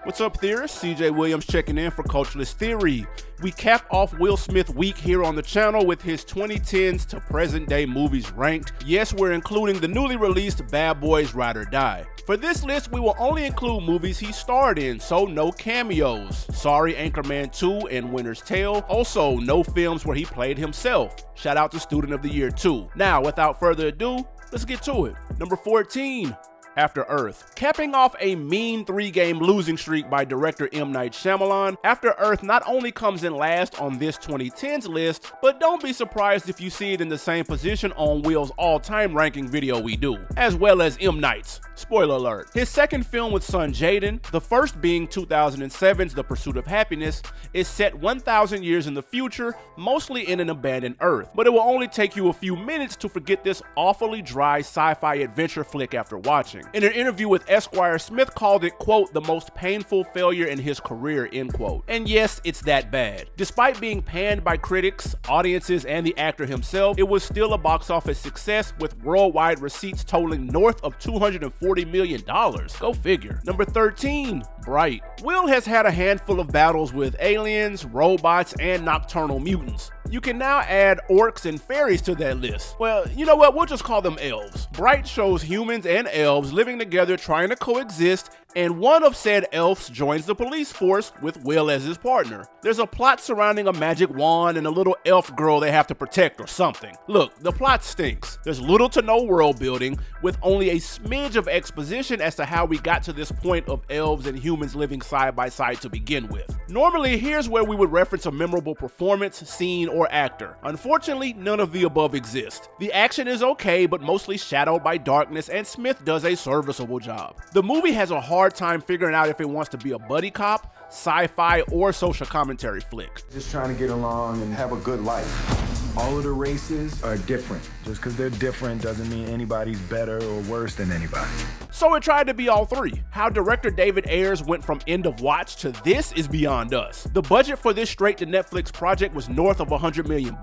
What's up, theorists? CJ Williams checking in for Culturalist Theory. We cap off Will Smith week here on the channel with his 2010s to present day movies ranked. Yes, we're including the newly released Bad Boys Ride or Die. For this list, we will only include movies he starred in, so no cameos. Sorry, Anchorman 2 and Winter's Tale. Also, no films where he played himself. Shout out to Student of the Year 2. Now, without further ado, let's get to it. Number 14. After Earth. Capping off a mean 3-game losing streak by director M. Night Shyamalan, After Earth not only comes in last on this 2010's list, but don't be surprised if you see it in the same position on Will's all-time ranking video we do, as well as M. Night's. Spoiler alert. His second film with son Jaden, the first being 2007's The Pursuit of Happiness, is set 1,000 years in the future, mostly in an abandoned Earth. But it will only take you a few minutes to forget this awfully dry sci-fi adventure flick after watching. In an interview with Esquire, Smith called it, quote, the most painful failure in his career, end quote. And yes, it's that bad. Despite being panned by critics, audiences, and the actor himself, it was still a box office success with worldwide receipts totaling north of $240 million. Go figure. Number 13, Bright. Will has had a handful of battles with aliens, robots, and nocturnal mutants. You can now add orcs and fairies to that list. Well, you know what? We'll just call them elves. Bright shows humans and elves living together trying to coexist, and one of said elves joins the police force with Will as his partner. There's a plot surrounding a magic wand and a little elf girl they have to protect or something. Look, the plot stinks. There's little to no world building, with only a smidge of exposition as to how we got to this point of elves and humans living side by side to begin with. Normally, here's where we would reference a memorable performance, scene, or actor. Unfortunately, none of the above exist. The action is okay, but mostly shadowed by darkness, and Smith does a serviceable job. The movie has a hard time figuring out if it wants to be a buddy cop, sci-fi, or social commentary flick. Just trying to get along and have a good life. All of the races are different. Just because they're different doesn't mean anybody's better or worse than anybody. So it tried to be all three. How director David Ayers went from End of Watch to this is beyond us. The budget for this straight-to-Netflix project was north of $100 million.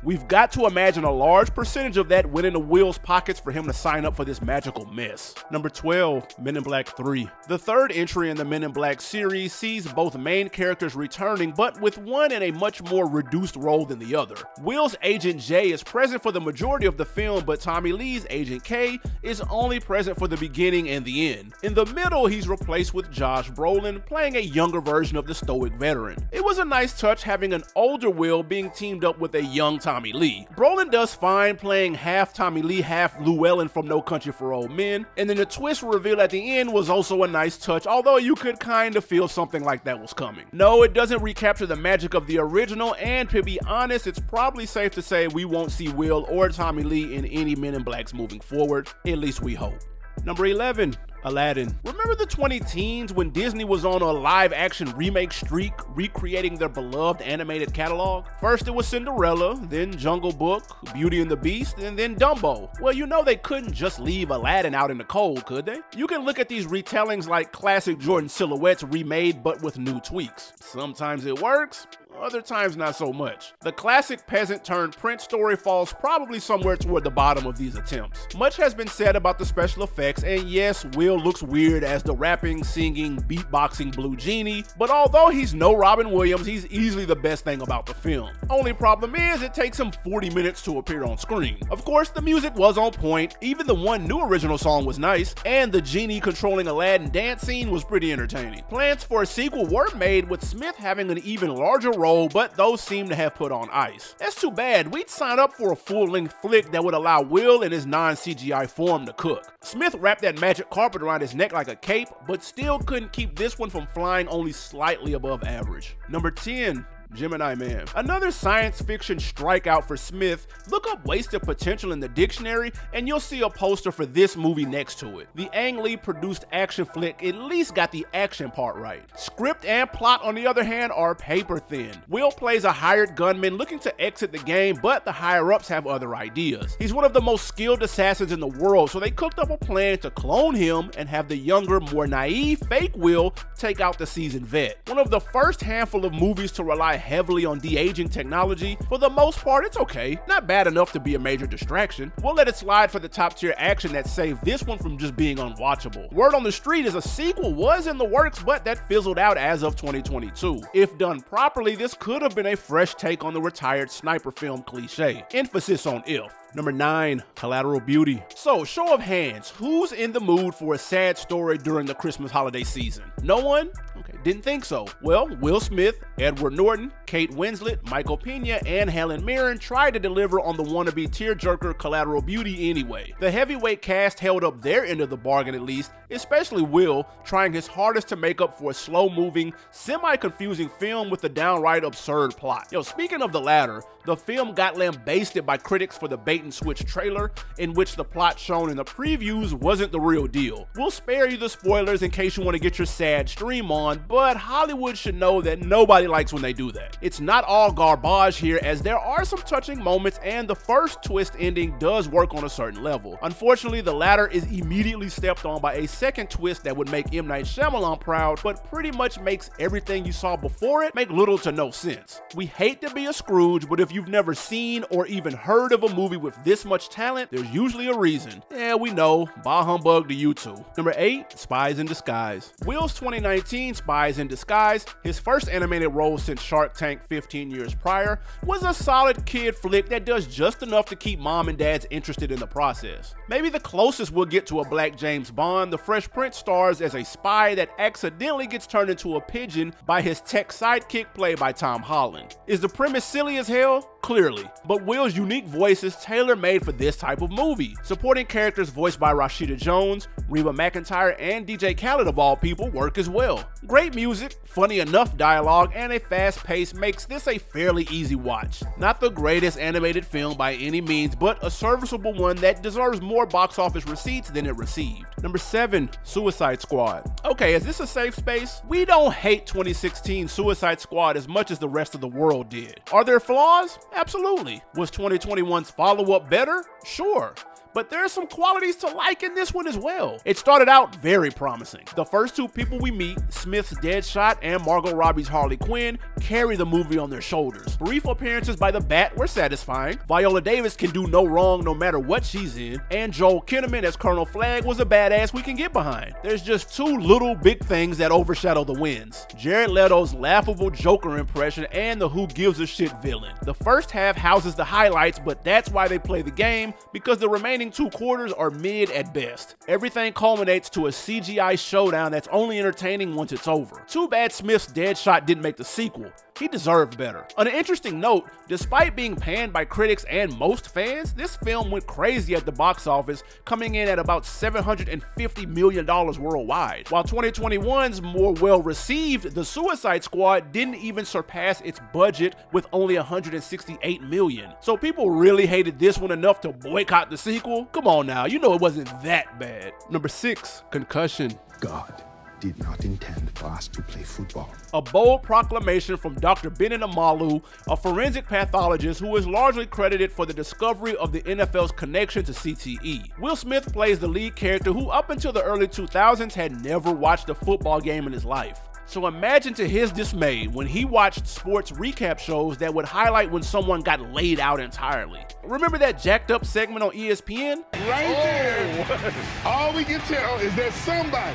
We've got to imagine a large percentage of that went into Will's pockets for him to sign up for this magical mess. Number 12, Men in Black 3. The third entry in the Men in Black series sees both main characters returning, but with one in a much more reduced role than the other. Will's Agent J is present for the majority of the film, but Tommy Lee's Agent K is only present for the beginning and the end. In the middle, he's replaced with Josh Brolin, playing a younger version of the stoic veteran. It was a nice touch having an older Will being teamed up with a young Tommy Lee. Brolin does fine playing half Tommy Lee, half Llewellyn from No Country for Old Men, and then the twist reveal at the end was also a nice touch, although you could kind of feel something like that was coming. No, it doesn't recapture the magic of the original, and to be honest, it's probably safe to say we won't see Will or Tommy Lee in any Men in Blacks moving forward, at least we hope. Number 11, Aladdin. Remember the 2010s when Disney was on a live-action remake streak, recreating their beloved animated catalog? First it was Cinderella, then Jungle Book, Beauty and the Beast, and then Dumbo. Well, you know they couldn't just leave Aladdin out in the cold, could they? You can look at these retellings like classic Jordan silhouettes remade but with new tweaks. Sometimes it works, other times not so much. The classic peasant turned prince story falls probably somewhere toward the bottom of these attempts. Much has been said about the special effects, and yes, Will looks weird as the rapping, singing, beatboxing Blue Genie, but although he's no Robin Williams, he's easily the best thing about the film. Only problem is it takes him 40 minutes to appear on screen. Of course, the music was on point, even the one new original song was nice, and the genie controlling Aladdin dance scene was pretty entertaining. Plans for a sequel were made with Smith having an even larger role, but those seem to have put on ice. That's too bad. We'd sign up for a full-length flick that would allow Will in his non-CGI form to cook. Smith wrapped that magic carpet around his neck like a cape, but still couldn't keep this one from flying only slightly above average. Number 10, Gemini Man. Another science fiction strikeout for Smith. Look up wasted potential in the dictionary and you'll see a poster for this movie next to it. The Ang Lee produced action flick at least got the action part right. Script and plot, on the other hand, are paper thin. Will plays a hired gunman looking to exit the game, but the higher-ups have other ideas. He's one of the most skilled assassins in the world, so they cooked up a plan to clone him and have the younger, more naive, fake Will take out the seasoned vet. One of the first handful of movies to rely rely heavily on de-aging technology, for the most part it's okay, not bad enough to be a major distraction. We'll let it slide for the top tier action that saved this one from just being unwatchable. Word on the street is a sequel was in the works, but that fizzled out as of 2022. If done properly, this could have been a fresh take on the retired sniper film cliche. Emphasis on if. Number 9, Collateral Beauty. So, show of hands, who's in the mood for a sad story during the Christmas holiday season? No one? Okay, didn't think so. Well, Will Smith, Edward Norton, Kate Winslet, Michael Pena, and Helen Mirren tried to deliver on the wannabe tearjerker Collateral Beauty anyway. The heavyweight cast held up their end of the bargain at least, especially Will, trying his hardest to make up for a slow-moving, semi-confusing film with a downright absurd plot. Speaking of the latter, the film got lambasted by critics for the bait-and-switch trailer, in which the plot shown in the previews wasn't the real deal. We'll spare you the spoilers in case you want to get your sad stream on, but Hollywood should know that nobody likes when they do that. It's not all garbage here, as there are some touching moments, and the first twist ending does work on a certain level. Unfortunately, the latter is immediately stepped on by a second twist that would make M. Night Shyamalan proud, but pretty much makes everything you saw before it make little to no sense. We hate to be a Scrooge, but if you've never seen or even heard of a movie with this much talent, there's usually a reason. Yeah, we know, bah humbug to you too. Number 8, Spies in Disguise. Will's 2019 Spies in Disguise, his first animated role since Shark Tank 15 years prior, was a solid kid flick that does just enough to keep mom and dads interested in the process. Maybe the closest we'll get to a black James Bond, the Fresh Prince stars as a spy that accidentally gets turned into a pigeon by his tech sidekick played by Tom Holland. Is the premise silly as hell? Clearly, but Will's unique voice is tailor-made for this type of movie. Supporting characters voiced by Rashida Jones, Reba McEntire, and DJ Khaled of all people work as well. Great music, funny enough dialogue, and a fast pace makes this a fairly easy watch. Not the greatest animated film by any means, but a serviceable one that deserves more box office receipts than it received. Number 7, Suicide Squad. Okay, is this a safe space? We don't hate 2016 Suicide Squad as much as the rest of the world did. Are there flaws? Absolutely. Was 2021's follow-up better? Sure. But there are some qualities to like in this one as well. It started out very promising. The first two people we meet, Smith's Deadshot and Margot Robbie's Harley Quinn, carry the movie on their shoulders. Brief appearances by the Bat were satisfying. Viola Davis can do no wrong no matter what she's in, and Joel Kinnaman as Colonel Flagg was a badass we can get behind. There's just two little big things that overshadow the wins: Jared Leto's laughable Joker impression and the who gives a shit villain. The first half houses the highlights, but that's why they play the game, because the remaining 2 quarters are mid at best. Everything culminates to a CGI showdown that's only entertaining once it's over. Too bad Smith's Deadshot didn't make the sequel. He deserved better. On an interesting note, despite being panned by critics and most fans, this film went crazy at the box office, coming in at about $750 million worldwide. While 2021's more well-received, The Suicide Squad didn't even surpass its budget with only $168 million. So people really hated this one enough to boycott the sequel? Come on now, you know it wasn't that bad. Number 6, Concussion. God did not intend for us to play football. A bold proclamation from Dr. Benin Amalu, a forensic pathologist who is largely credited for the discovery of the NFL's connection to CTE. Will Smith plays the lead character who up until the early 2000s had never watched a football game in his life. So imagine to his dismay when he watched sports recap shows that would highlight when someone got laid out entirely. Remember that jacked up segment on ESPN? Right there. All we can tell is that somebody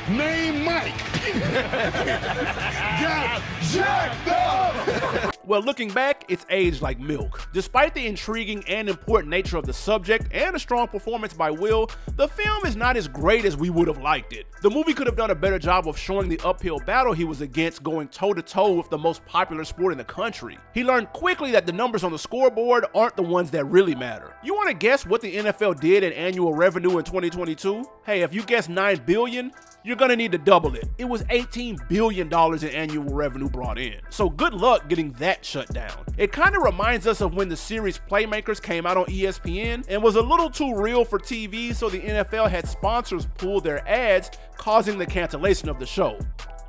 named Mike got jacked up. Well, looking back, it's aged like milk. Despite the intriguing and important nature of the subject and a strong performance by Will, the film is not as great as we would have liked it. The movie could have done a better job of showing the uphill battle he was against going toe-to-toe with the most popular sport in the country. He learned quickly that the numbers on the scoreboard aren't the ones that really matter. You want to guess what the NFL did in annual revenue in 2022? Hey, if you guess $9 billion, you're gonna need to double it. It was $18 billion in annual revenue brought in. So good luck getting that shut down. It kind of reminds us of when the series Playmakers came out on ESPN and was a little too real for TV, so the NFL had sponsors pull their ads, causing the cancellation of the show.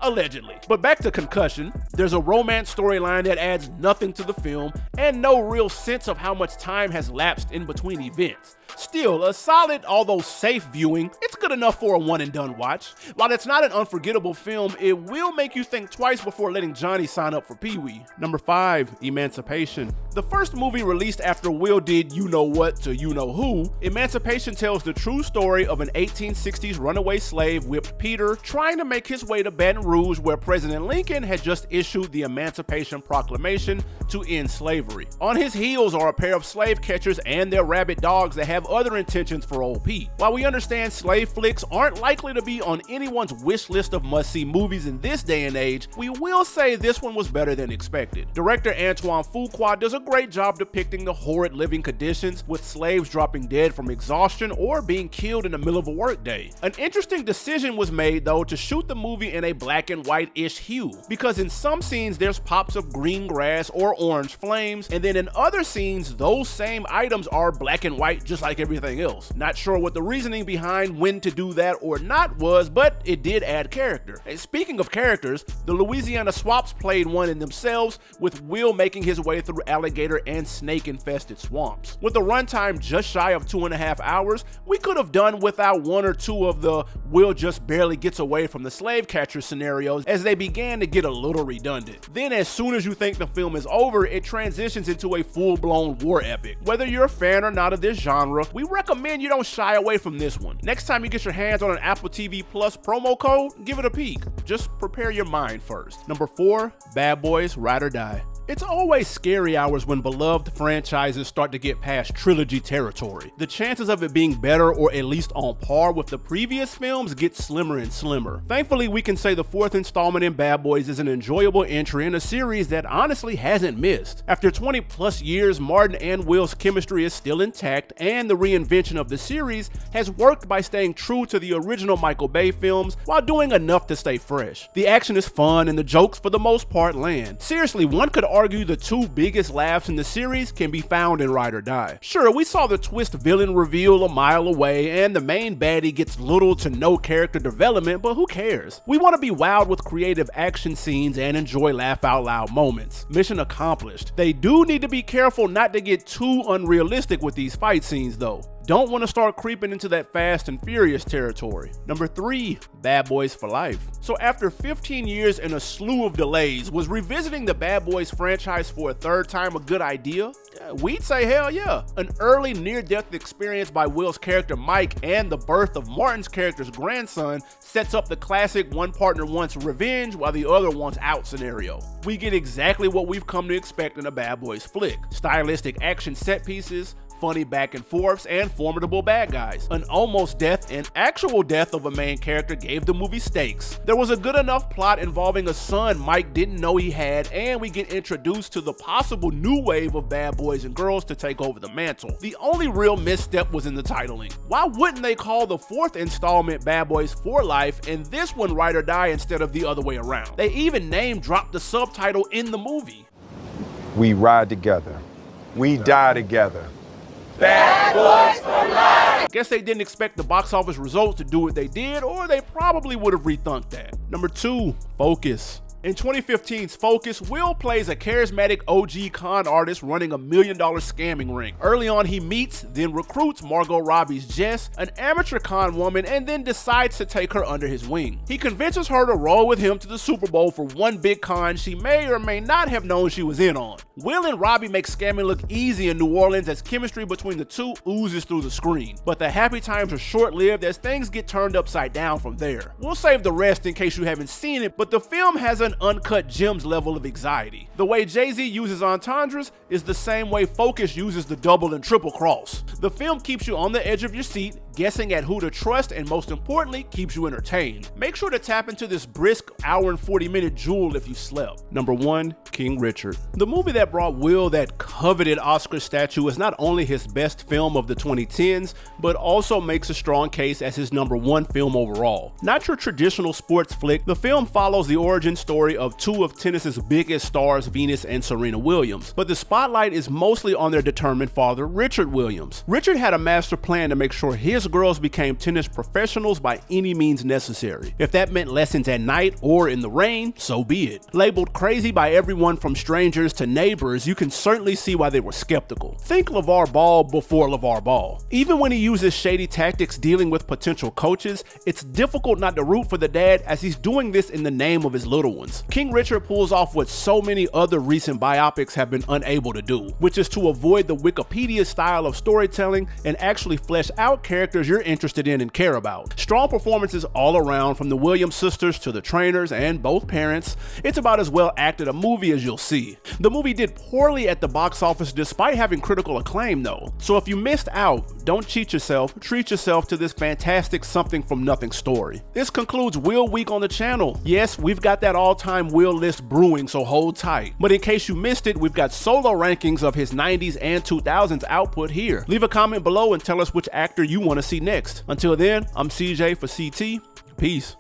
Allegedly. But back to Concussion, there's a romance storyline that adds nothing to the film and no real sense of how much time has lapsed in between events. Still, a solid, although safe viewing, it's good enough for a one and done watch. While it's not an unforgettable film, it will make you think twice before letting Johnny sign up for Pee-wee. Number 5, Emancipation. The first movie released after Will did you know what to you know who, Emancipation tells the true story of an 1860s runaway slave whipped Peter trying to make his way to Baton Rouge, where President Lincoln had just issued the Emancipation Proclamation to end slavery. On his heels are a pair of slave catchers and their rabid dogs that have other intentions for old Pete. While we understand slave flicks aren't likely to be on anyone's wish list of must-see movies in this day and age, we will say this one was better than expected. Director Antoine Fuqua does a great job depicting the horrid living conditions, with slaves dropping dead from exhaustion or being killed in the middle of a workday. An interesting decision was made though to shoot the movie in a black and white-ish hue, because in some scenes there's pops of green grass or orange flames, and then in other scenes those same items are black and white just like everything else. Not sure what the reasoning behind when to do that or not was, but it did add character. And speaking of characters, the Louisiana Swaps played one in themselves, with Will making his way through alligator and snake-infested swamps. With a runtime just shy of 2.5 hours, we could have done without one or two of the Will just barely gets away from the slave catcher scenarios, as they began to get a little redundant. Then as soon as you think the film is over, it transitions into a full-blown war epic. Whether you're a fan or not of this genre, we recommend you don't shy away from this one. Next time you get your hands on an Apple TV Plus promo code, give it a peek. Just prepare your mind first. Number 4, Bad Boys Ride or Die. It's always scary hours when beloved franchises start to get past trilogy territory. The chances of it being better or at least on par with the previous films get slimmer and slimmer. Thankfully, we can say the 4th installment in Bad Boys is an enjoyable entry in a series that honestly hasn't missed. After 20 plus years, Martin and Will's chemistry is still intact, and the reinvention of the series has worked by staying true to the original Michael Bay films while doing enough to stay fresh. The action is fun and the jokes for the most part land. Seriously, one could argue the 2 biggest laughs in the series can be found in Ride or Die. Sure, we saw the twist villain reveal a mile away, and the main baddie gets little to no character development, but who cares? We want to be wowed with creative action scenes and enjoy laugh out loud moments. Mission accomplished. They do need to be careful not to get too unrealistic with these fight scenes though. Don't want to start creeping into that Fast and Furious territory. Number 3, Bad Boys for Life. So after 15 years and a slew of delays, was revisiting the Bad Boys franchise for a 3rd time a good idea? We'd say hell yeah. An early near-death experience by Will's character Mike and the birth of Martin's character's grandson sets up the classic one partner wants revenge while the other wants out scenario. We get exactly what we've come to expect in a Bad Boys flick. Stylistic action set pieces, funny back and forths, and formidable bad guys. An almost death and actual death of a main character gave the movie stakes. There was a good enough plot involving a son Mike didn't know he had, and we get introduced to the possible new wave of bad boys and girls to take over the mantle. The only real misstep was in the titling. Why wouldn't they call the 4th installment Bad Boys for Life and this one Ride or Die instead of the other way around? They even name dropped the subtitle in the movie. We ride together. We die together. Bad Boys for Life! Guess they didn't expect the box office results to do what they did, or they probably would have rethunk that. Number 2, Focus. In 2015's Focus, Will plays a charismatic OG con artist running $1 million scamming ring. Early on, he meets, then recruits Margot Robbie's Jess, an amateur con woman, and then decides to take her under his wing. He convinces her to roll with him to the Super Bowl for one big con she may or may not have known she was in on. Will and Robbie make scamming look easy in New Orleans as chemistry between the two oozes through the screen. But the happy times are short-lived as things get turned upside down from there. We'll save the rest in case you haven't seen it, but the film has an uncut gems level of anxiety. The way Jay-Z uses entendres is the same way Focus uses the double and triple cross. The film keeps you on the edge of your seat, guessing at who to trust, and most importantly, keeps you entertained. Make sure to tap into this brisk hour and 40-minute jewel if you slept. Number 1, King Richard. The movie that brought Will that coveted Oscar statue is not only his best film of the 2010s, but also makes a strong case as his number 1 film overall. Not your traditional sports flick, the film follows the origin story of 2 of tennis's biggest stars, Venus and Serena Williams, but the spotlight is mostly on their determined father, Richard Williams. Richard had a master plan to make sure his girls became tennis professionals by any means necessary. If that meant lessons at night or in the rain, so be it. Labeled crazy by everyone from strangers to neighbors, you can certainly see why they were skeptical. Think LeVar Ball before LeVar Ball. Even when he uses shady tactics dealing with potential coaches, it's difficult not to root for the dad as he's doing this in the name of his little ones. King Richard pulls off what so many other recent biopics have been unable to do, which is to avoid the Wikipedia style of storytelling and actually flesh out characters you're interested in and care about. Strong performances all around, from the Williams sisters to the trainers and both parents. It's about as well acted a movie as you'll see. The movie did poorly at the box office despite having critical acclaim though, so if you missed out, don't cheat yourself, treat yourself to this fantastic something from nothing story. This concludes Wheel Week on the channel. Yes, we've got that all-time wheel list brewing, so hold tight. But in case you missed it, we've got solo rankings of his 90s and 2000s output here. Leave a comment below and tell us which actor you want to see next. Until then, I'm CJ for CT. Peace.